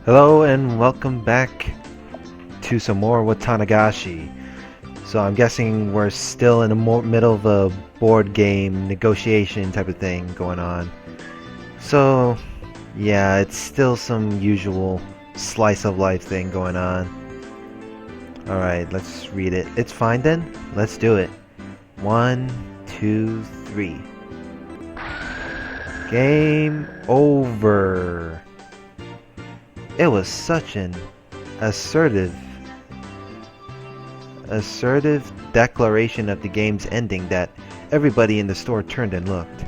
Hello and welcome back to some more Watanagashi. So I'm guessing we're still in the middle of a board game negotiation type of thing going on. So yeah, it's still some usual slice of life thing going on. Alright, let's read it. It's fine then? Let's do it. 1, 2, 3. Game over. It was such an assertive declaration of the game's ending that everybody in the store turned and looked.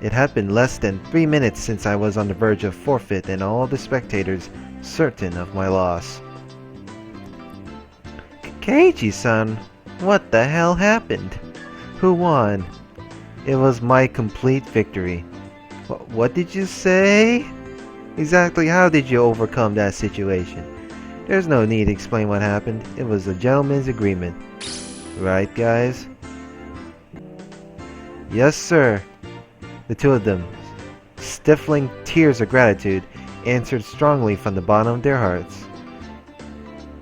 It had been less than 3 minutes since I was on the verge of forfeit and all the spectators certain of my loss. Keiichi-san, what the hell happened? Who won? It was my complete victory. What did you say? Exactly how did you overcome that situation? There's no need to explain what happened. It was a gentleman's agreement. Right, guys? Yes, sir. The two of them, stifling tears of gratitude, answered strongly from the bottom of their hearts.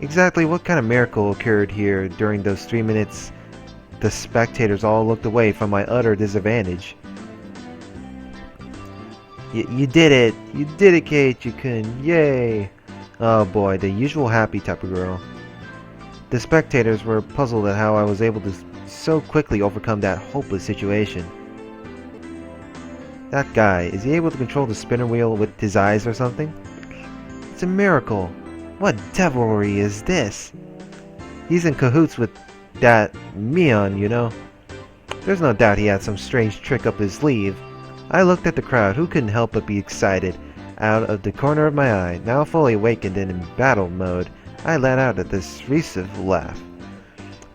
Exactly what kind of miracle occurred here during those 3 minutes? The spectators all looked away from my utter disadvantage. You did it! You did it, Keiichi-kun! Yay! Oh boy, the usual happy type of girl. The spectators were puzzled at how I was able to so quickly overcome that hopeless situation. That guy, is he able to control the spinner wheel with his eyes or something? It's a miracle! What devilry is this? He's in cahoots with that Mion, you know. There's no doubt he had some strange trick up his sleeve. I looked at the crowd, who couldn't help but be excited. Out of the corner of my eye, now fully awakened and in battle mode, I let out a derisive laugh.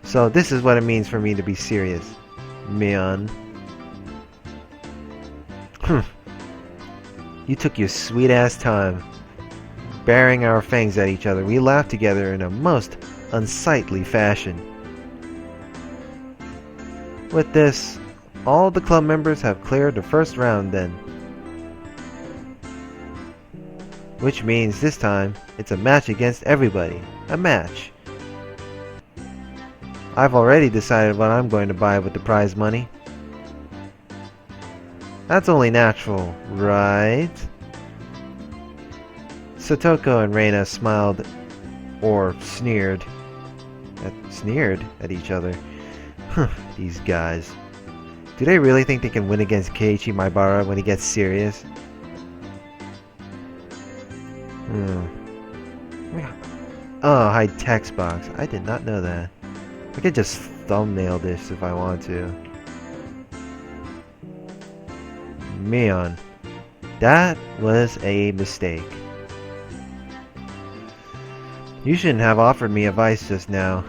So this is what it means for me to be serious. Mion. You took your sweet-ass time. Baring our fangs at each other, we laughed together in a most unsightly fashion. With this, all the club members have cleared the first round then. Which means this time, it's a match against everybody. A match. I've already decided what I'm going to buy with the prize money. That's only natural, right? Satoko and Reina smiled, or sneered at each other. These guys. Do they really think they can win against Keiichi Maibara when he gets serious? Oh, hide text box. I did not know that. I could just thumbnail this if I want to. Mion. That was a mistake. You shouldn't have offered me advice just now.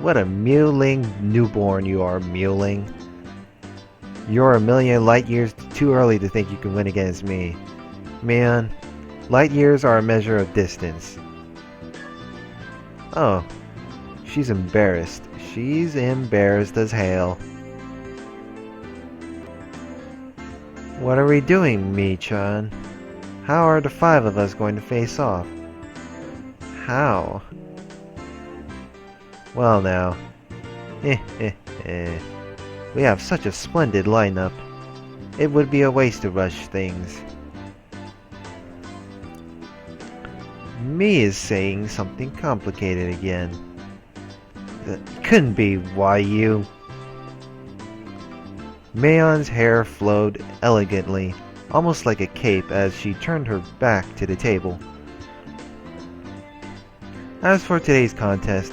What a mewling newborn you are, mewling. You're a million light years too early to think you can win against me. Man, light years are a measure of distance. Oh, she's embarrassed. She's embarrassed as hell. What are we doing, Mi-chan? How are the 5 of us going to face off? How? Well now, we have such a splendid lineup. It would be a waste to rush things. Mi is saying something complicated again. That couldn't be, why you? Mion's hair flowed elegantly, almost like a cape as she turned her back to the table. As for today's contest,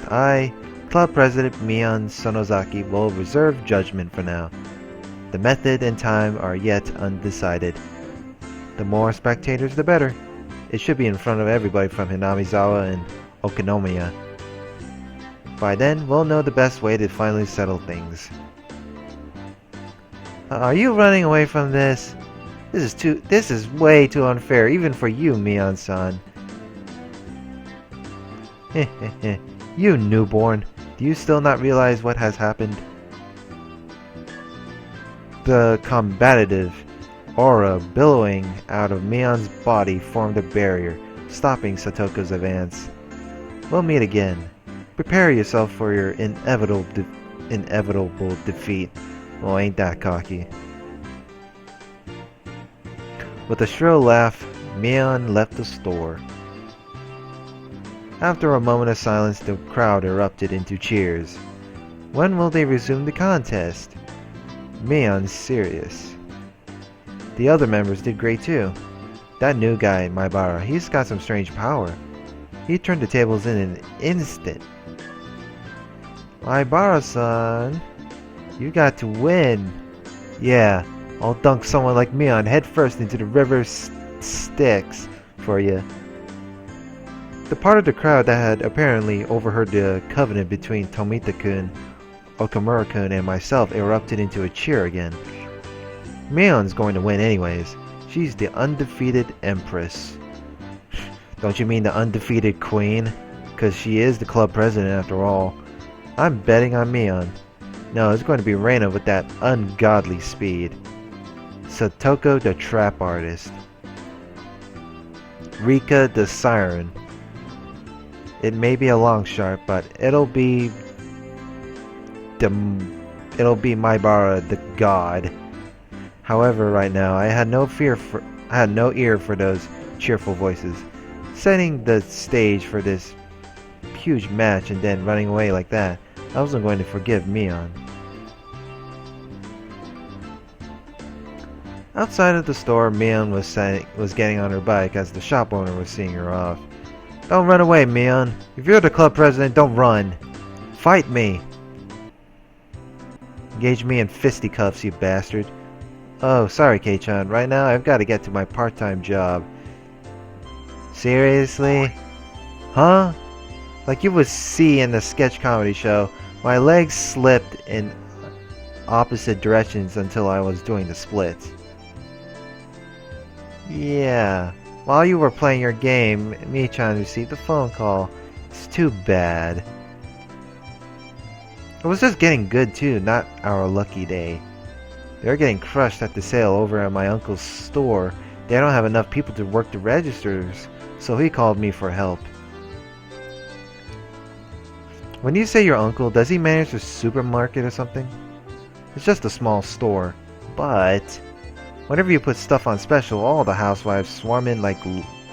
Club President Mion Sonozaki will reserve judgment for now. The method and time are yet undecided. The more spectators, the better. It should be in front of everybody from Hinamizawa and Okinomiya. By then, we'll know the best way to finally settle things. Are you running away from this? This is way too unfair, even for you, Mion-san. You newborn. Do you still not realize what has happened? The combative aura billowing out of Mion's body formed a barrier, stopping Satoko's advance. We'll meet again. Prepare yourself for your inevitable defeat. Well, ain't that cocky. With a shrill laugh, Mion left the store. After a moment of silence, the crowd erupted into cheers. When will they resume the contest? Mion's serious. The other members did great too. That new guy, Maibara, he's got some strange power. He turned the tables in an instant. Maibara-san, you got to win. Yeah, I'll dunk someone like Mion headfirst into the river Styx for you. The part of the crowd that had apparently overheard the covenant between Tomita-kun, Okamura-kun, and myself erupted into a cheer again. Mion's going to win anyways. She's the undefeated empress. Don't you mean the undefeated queen? Because she is the club president after all. I'm betting on Mion. No, it's going to be Reina with that ungodly speed. Satoko the trap artist. Rika the siren. It may be a long shot, but it'll be Maibara the god. However, right now I had no ear for those cheerful voices. Setting the stage for this huge match and then running away like that, I wasn't going to forgive Mion. Outside of the store, Mion was getting on her bike as the shop owner was seeing her off. Don't run away, Mion. If you're the club president, don't run. Fight me. Engage me in fisticuffs, you bastard. Oh, sorry, K-chan. Right now, I've got to get to my part-time job. Seriously? Huh? Like you would see in the sketch comedy show, my legs slipped in opposite directions until I was doing the splits. Yeah. While you were playing your game, Mi-chan received a phone call. It's too bad. It was just getting good too, not our lucky day. They're getting crushed at the sale over at my uncle's store. They don't have enough people to work the registers, so he called me for help. When you say your uncle, does he manage a supermarket or something? It's just a small store, but whenever you put stuff on special, all the housewives swarm in like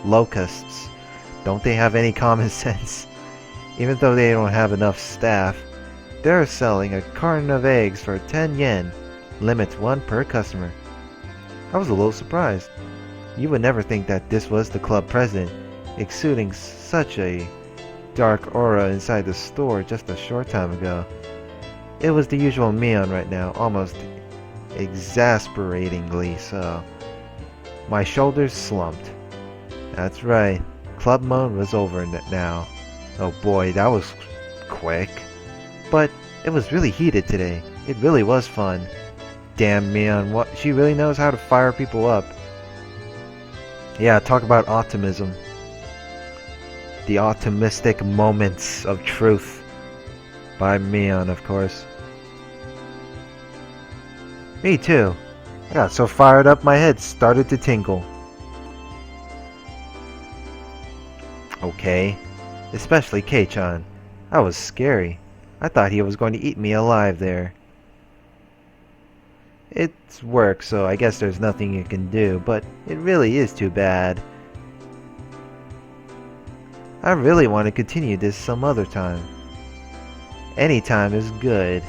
locusts. Don't they have any common sense? Even though they don't have enough staff, they're selling a carton of eggs for 10 yen. Limits 1 per customer. I was a little surprised. You would never think that this was the club president, exuding such a dark aura inside the store just a short time ago. It was the usual Mion right now, almost exasperatingly so. My shoulders slumped. That's right, club mode was over now. Oh boy, that was quick. But it was really heated today. It really was fun. Damn Mion, what she really knows how to fire people up. Yeah, talk about optimism. The optimistic moments of truth. By Mion, of course. Me too. I got so fired up my head started to tingle. Okay. Especially K-chan. That was scary. I thought he was going to eat me alive there. It's work, so I guess there's nothing you can do, but it really is too bad. I really want to continue this some other time. Any time is good.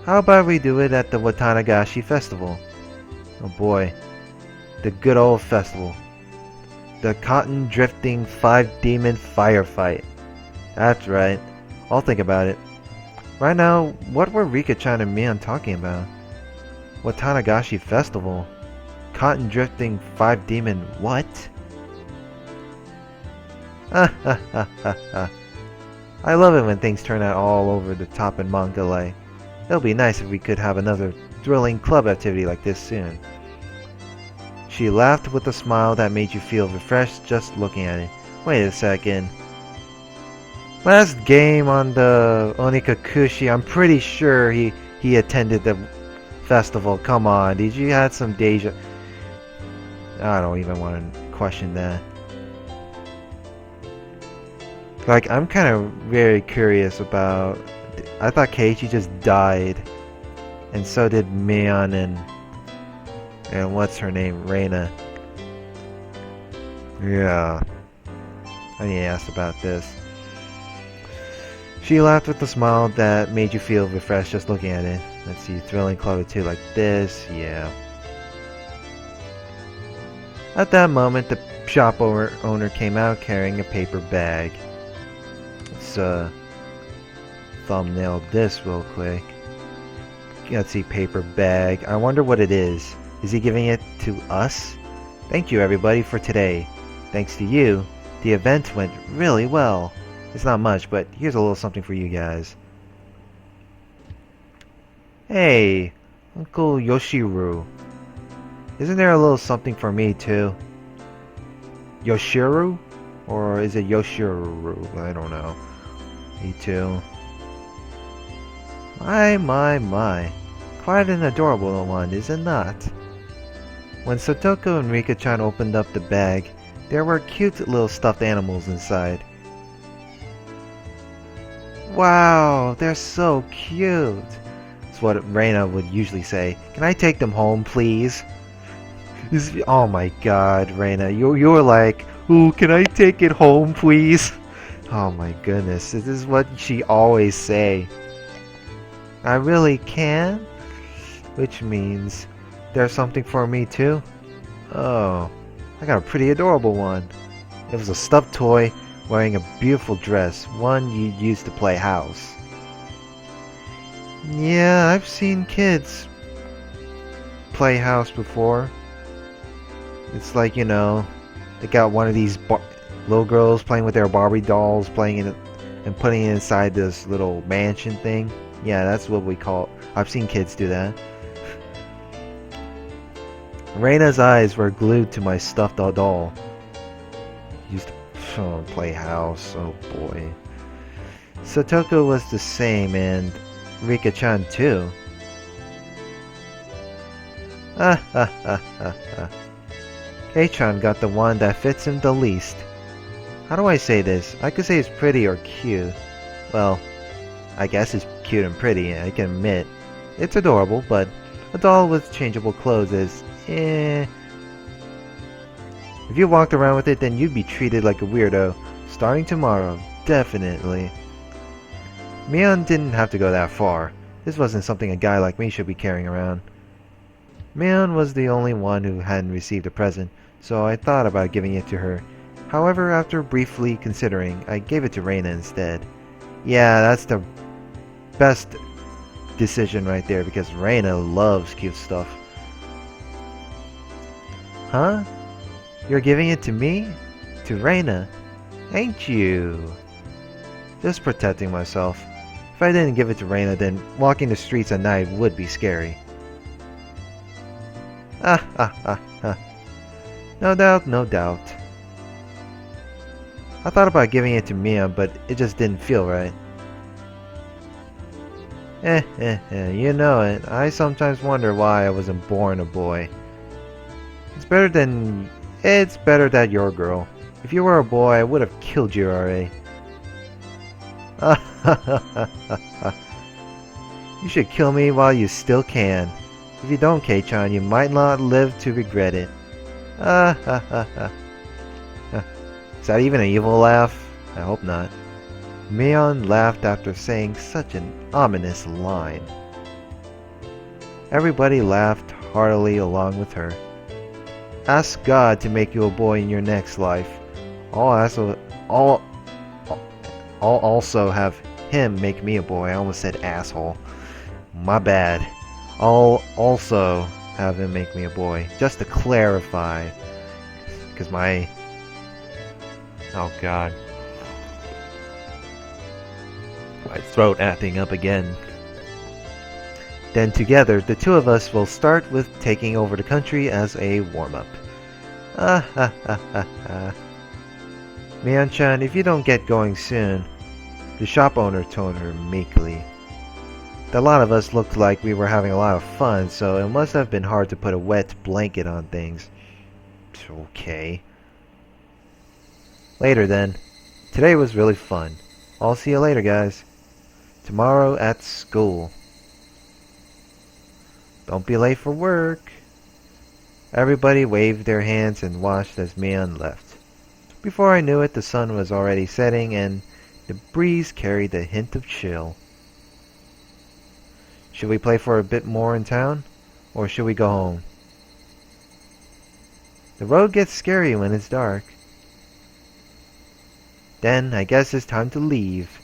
How about we do it at the Watanagashi festival? Oh boy. The good old festival. The cotton drifting 5-demon firefight. That's right. I'll think about it. Right now, what were Rika-chan and Mion talking about? Watanagashi festival. Cotton drifting 5-demon what? I love it when things turn out all over the top in manga like. It'll be nice if we could have another thrilling club activity like this soon. She laughed with a smile that made you feel refreshed just looking at it. Wait a second. Last game on the Onikakushi, I'm pretty sure he he attended the festival. Come on, did you had some deja? I don't even want to question that. Like, I'm kind of very curious about... I thought Keiichi just died. And so did Mion and what's her name? Reina. Yeah. I need to ask about this. She laughed with a smile that made you feel refreshed just looking at it. Let's see, thrilling Clover 2 like this. Yeah. At that moment, the shop owner came out carrying a paper bag. Let's thumbnail this real quick. Let's see, paper bag. I wonder what it is. Is he giving it to us? Thank you everybody for today. Thanks to you, the event went really well. It's not much, but here's a little something for you guys. Hey, Uncle Yoshiru. Isn't there a little something for me too? Yoshiru? Or is it Yoshiru? I don't know. Me too. My. Quite an adorable one, is it not? When Satoko and Rika-chan opened up the bag, there were cute little stuffed animals inside. Wow, they're so cute! That's what Reina would usually say. Can I take them home, please? Oh my god, Reina, you were like, ooh, can I take it home, please? Oh my goodness, this is what she always say. I really can? Which means there's something for me too? Oh, I got a pretty adorable one. It was a stuffed toy wearing a beautiful dress, one you'd use to play house. Yeah, I've seen kids play house before. It's like, you know, they got one of these little girls playing with their Barbie dolls, playing it and putting it inside this little mansion thing. Yeah, that's what we call it. I've seen kids do that. Reina's eyes were glued to my stuffed doll. Used to play house, oh boy. Satoko was the same, and Rika-chan too. Kei-chan got the one that fits him the least. How do I say this? I could say it's pretty or cute. Well, I guess it's cute and pretty, I can admit. It's adorable, but a doll with changeable clothes is eh. If you walked around with it, then you'd be treated like a weirdo. Starting tomorrow, definitely. Mion didn't have to go that far. This wasn't something a guy like me should be carrying around. Mion was the only one who hadn't received a present, so I thought about giving it to her. However, after briefly considering, I gave it to Reina instead. Yeah, that's the best decision right there, because Reina loves cute stuff. Huh? You're giving it to me? To Reina? Ain't you? Just protecting myself. If I didn't give it to Reina, then walking the streets at night would be scary. No doubt, no doubt. I thought about giving it to Mia, but it just didn't feel right. You know it. I sometimes wonder why I wasn't born a boy. It's better that you're a girl. If you were a boy, I would have killed you already. You should kill me while you still can. If you don't, Kei-chan, you might not live to regret it. Is that even an evil laugh? I hope not. Mion laughed after saying such an ominous line. Everybody laughed heartily along with her. Ask God to make you a boy in your next life. I'll also have him make me a boy. I almost said asshole. My bad. I'll also have him make me a boy. Just to clarify. Because my... Oh god. My throat acting up again. Then together, the two of us will start with taking over the country as a warm-up. Mion-chan, if you don't get going soon, the shop owner told her meekly. The lot of us looked like we were having a lot of fun, so it must have been hard to put a wet blanket on things. Okay. Later then. Today was really fun. I'll see you later, guys. Tomorrow at school. Don't be late for work. Everybody waved their hands and watched as Mion left. Before I knew it, the sun was already setting and the breeze carried a hint of chill. Should we play for a bit more in town? Or should we go home? The road gets scary when it's dark. Then I guess it's time to leave.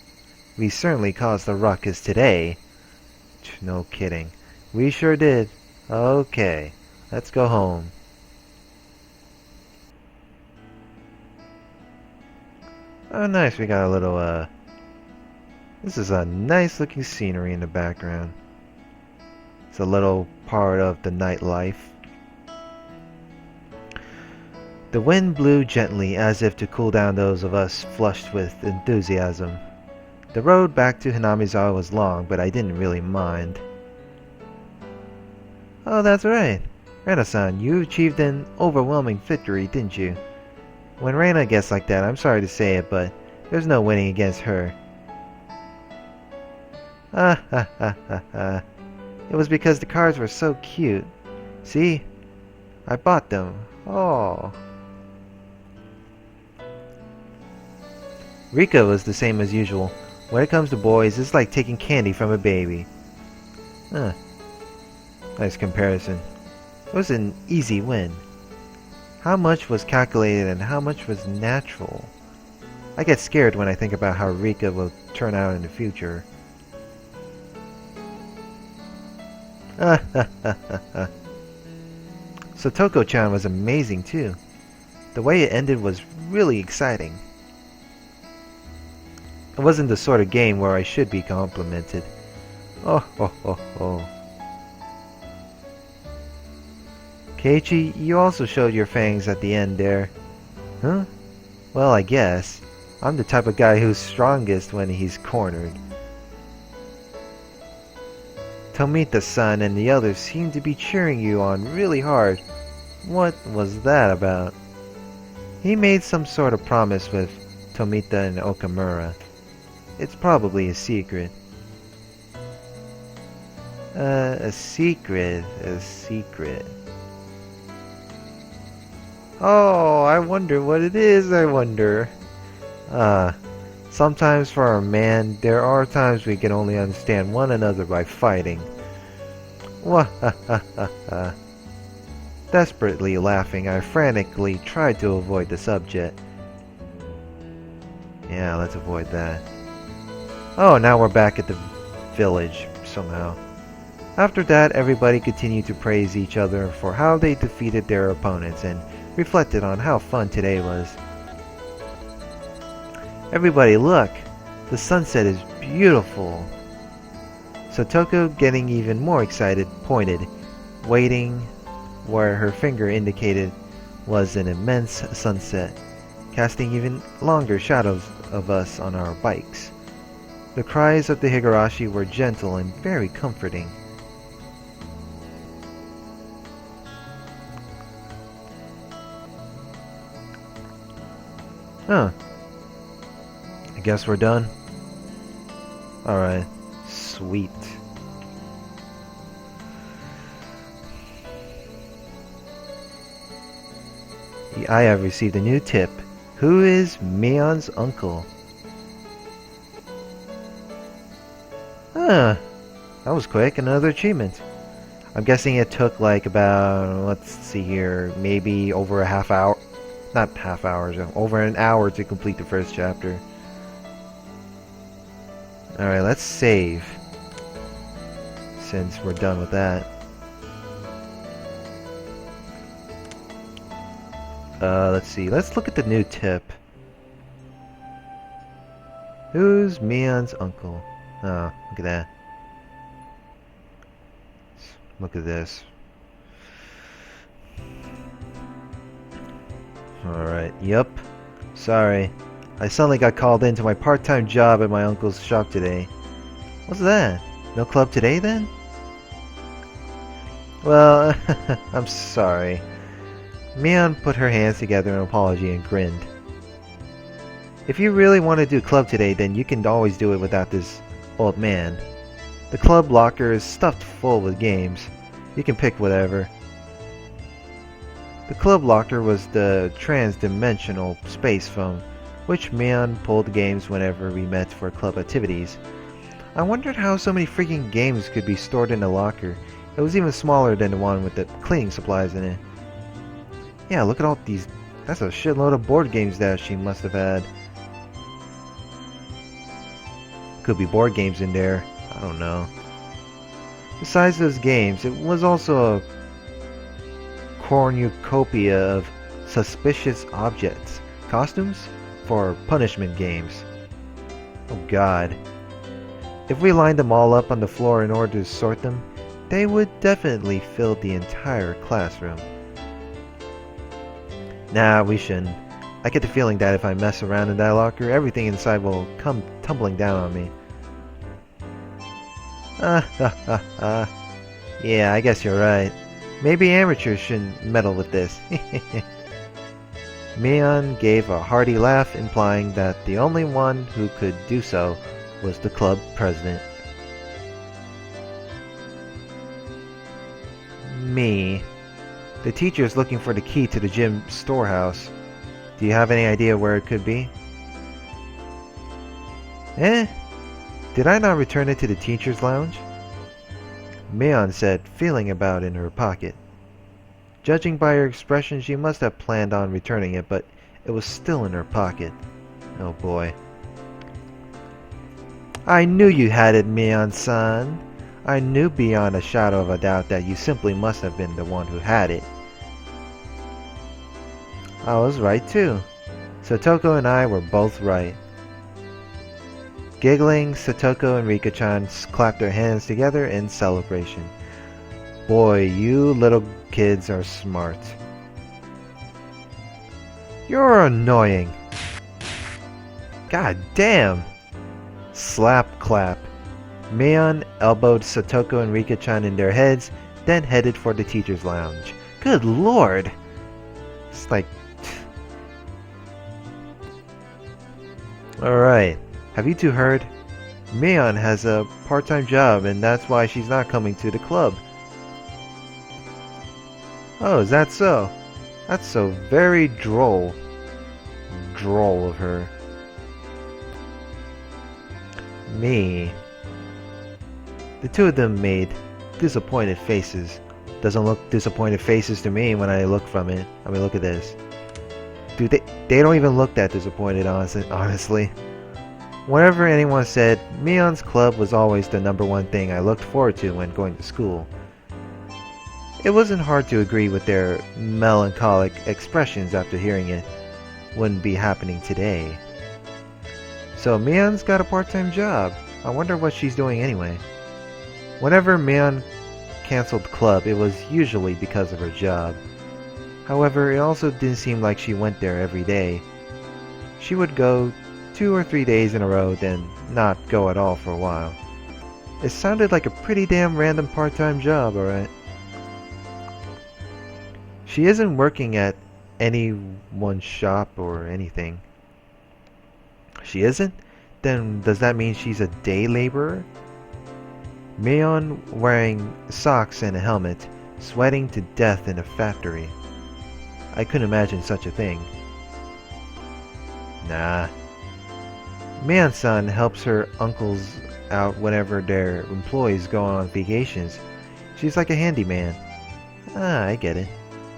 We certainly caused a ruckus today. No kidding. We sure did. Okay, let's go home. Oh nice, we got a little this is a nice looking scenery in the background. It's a little part of the nightlife. The wind blew gently as if to cool down those of us flushed with enthusiasm. The road back to Hinamizawa was long, but I didn't really mind. Oh, that's right. Reina-san, you achieved an overwhelming victory, didn't you? When Reina gets like that, I'm sorry to say it, but there's no winning against her. Ah ha ha ha ha. It was because the cards were so cute. See? I bought them. Oh. Rika was the same as usual. When it comes to boys, it's like taking candy from a baby. Huh. Nice comparison. It was an easy win. How much was calculated and how much was natural? I get scared when I think about how Rika will turn out in the future. So Toko-chan was amazing too. The way it ended was really exciting. It wasn't the sort of game where I should be complimented. Oh ho ho ho. Keiichi, you also showed your fangs at the end there. Huh? Well, I guess. I'm the type of guy who's strongest when he's cornered. Tomita-san and the others seem to be cheering you on really hard. What was that about? He made some sort of promise with Tomita and Okamura. It's probably a secret. A secret. Oh, I wonder what it is, I wonder. Sometimes for a man, there are times we can only understand one another by fighting. Wahahaha. Desperately laughing, I frantically tried to avoid the subject. Yeah, let's avoid that. Oh, now we're back at the village, somehow. After that, everybody continued to praise each other for how they defeated their opponents and reflected on how fun today was. Everybody look! The sunset is beautiful! Satoko, getting even more excited, pointed, waiting where her finger indicated was an immense sunset, casting even longer shadows of us on our bikes. The cries of the Higurashi were gentle and very comforting. Huh. I guess we're done. Alright. Sweet. I have received a new tip. Who is Mion's uncle? Huh. That was quick. Another achievement. I'm guessing it took like about, let's see here, maybe over a half hour. Not half hours, over an hour to complete the first chapter. Alright, let's save. Since we're done with that. Let's see. Let's look at the new tip. Who's Mion's uncle? Oh, look at that. Look at this. Alright, yep. Sorry. I suddenly got called into my part-time job at my uncle's shop today. What's that? No club today then? Well, I'm sorry. Mion put her hands together in apology and grinned. If you really want to do club today, then you can always do it without this old man. The club locker is stuffed full with games. You can pick whatever. The club locker was the trans-dimensional space from which Mion pulled games whenever we met for club activities. I wondered how so many freaking games could be stored in a locker. It was even smaller than the one with the cleaning supplies in it. Yeah, look at all these. That's a shitload of board games that she must have had. Could be board games in there. I don't know. Besides those games, it was also a cornucopia of suspicious objects. Costumes? For punishment games. Oh god. If we lined them all up on the floor in order to sort them, they would definitely fill the entire classroom. Nah, we shouldn't. I get the feeling that if I mess around in that locker, everything inside will come tumbling down on me. Yeah, I guess you're right. Maybe amateurs shouldn't meddle with this. Mion gave a hearty laugh, implying that the only one who could do so was the club president. Me. The teacher is looking for the key to the gym storehouse. Do you have any idea where it could be? Eh? Did I not return it to the teacher's lounge? Mion said, feeling about in her pocket. Judging by her expression, she must have planned on returning it, but it was still in her pocket. Oh boy. I knew you had it, Mion-san. I knew beyond a shadow of a doubt that you simply must have been the one who had it. I was right too. Satoko and I were both right. Giggling, Satoko and Rika-chan clapped their hands together in celebration. Boy, you little kids are smart. You're annoying. God damn. Slap clap. Mion elbowed Satoko and Rika-chan in their heads, then headed for the teacher's lounge. Good lord. It's like... Alright. Have you two heard? Mion has a part-time job and that's why she's not coming to the club. Oh, is that so? That's so very droll. Droll of her. Me. The two of them made disappointed faces. Doesn't look disappointed faces to me when I look from it. I mean, look at this. Dude, they don't even look that disappointed, honestly. Whenever anyone said, Mion's club was always the #1 thing I looked forward to when going to school. It wasn't hard to agree with their melancholic expressions after hearing it wouldn't be happening today. So Mion's got a part-time job. I wonder what she's doing anyway. Whenever Mion canceled club, it was usually because of her job. However, it also didn't seem like she went there every day. She would go 2 or 3 days in a row, then not go at all for a while. It sounded like a pretty damn random part-time job, alright? She isn't working at anyone's shop or anything. She isn't? Then does that mean she's a day laborer? Mion wearing socks and a helmet, sweating to death in a factory. I couldn't imagine such a thing. Nah. Mion-san helps her uncles out whenever their employees go on vacations. She's like a handyman. Ah, I get it.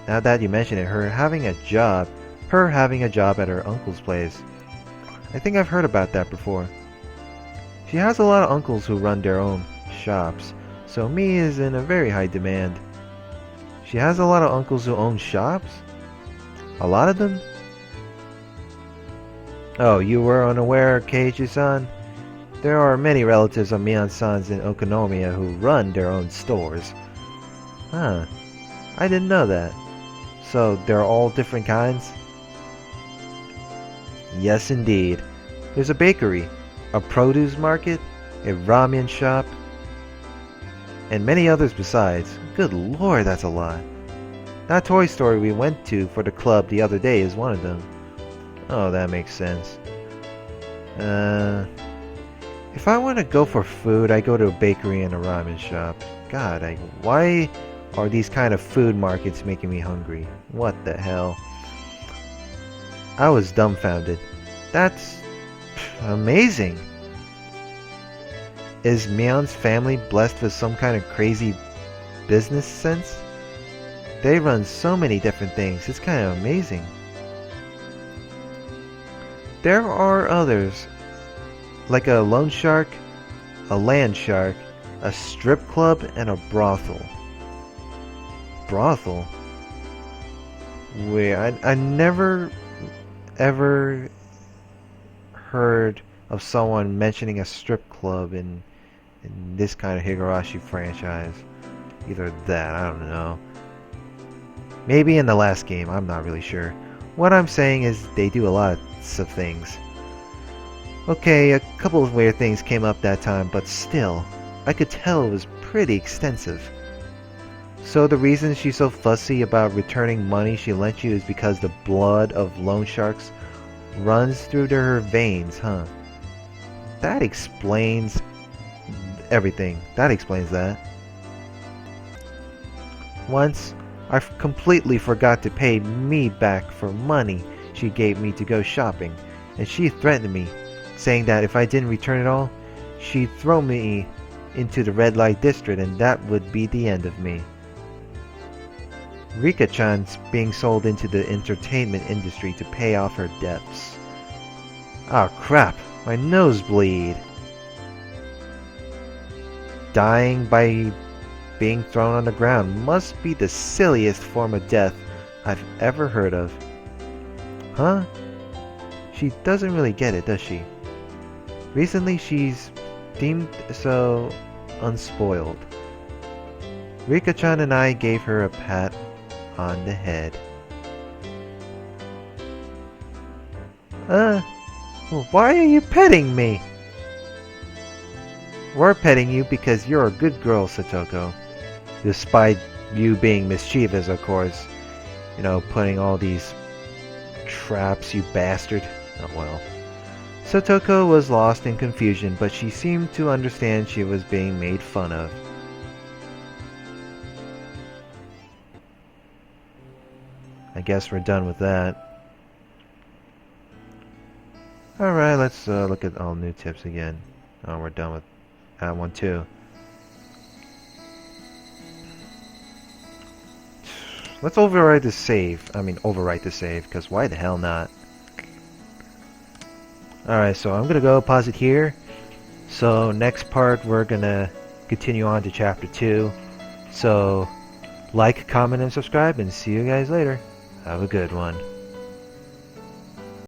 Now that you mention it, her having a job at her uncle's place. I think I've heard about that before. She has a lot of uncles who run their own shops, so Mi is in a very high demand. She has a lot of uncles who own shops? A lot of them? Oh, you were unaware, Keiichi-san? There are many relatives of Mion-san's in Okonomiya who run their own stores. Huh. I didn't know that. So, they're all different kinds? Yes, indeed. There's a bakery, a produce market, a ramen shop, and many others besides. Good lord, that's a lot. That toy store we went to for the club the other day is one of them. Oh, that makes sense. If I want to go for food, I go to a bakery and a ramen shop. God, why are these kind of food markets making me hungry? What the hell? I was dumbfounded. That's amazing. Is Mion's family blessed with some kind of crazy business sense? They run so many different things. It's kind of amazing. There are others, like a loan shark, a land shark, a strip club, and a brothel. Brothel? Wait, I never ever heard of someone mentioning a strip club in this kind of Higurashi franchise. Either that, I don't know. Maybe in the last game, I'm not really sure. What I'm saying is they do a lot of things. Okay, a couple of weird things came up that time, but still, I could tell it was pretty extensive. So the reason she's so fussy about returning money she lent you is because the blood of loan sharks runs through her veins, huh? That explains everything. That explains that. Once, I completely forgot to pay me back for money she gave me to go shopping, and she threatened me, saying that if I didn't return it all, she'd throw me into the red light district and that would be the end of me. Rika-chan's being sold into the entertainment industry to pay off her debts. Oh crap, my nosebleed. Dying by being thrown on the ground must be the silliest form of death I've ever heard of. Huh? She doesn't really get it, does she? Recently she's deemed so unspoiled. Rika-chan and I gave her a pat on the head. Why are you petting me? We're petting you because you're a good girl, Satoko. Despite you being mischievous, of course. You know, putting all these traps, you bastard. Oh well. Satoko was lost in confusion, but she seemed to understand she was being made fun of. I guess we're done with that. Alright, let's look at all new tips again. Oh, we're done with that one too. Let's override the save. Overwrite the save, because why the hell not? Alright, so I'm gonna go pause it here. So next part we're gonna continue on to chapter 2. So like, comment, and subscribe, and see you guys later. Have a good one.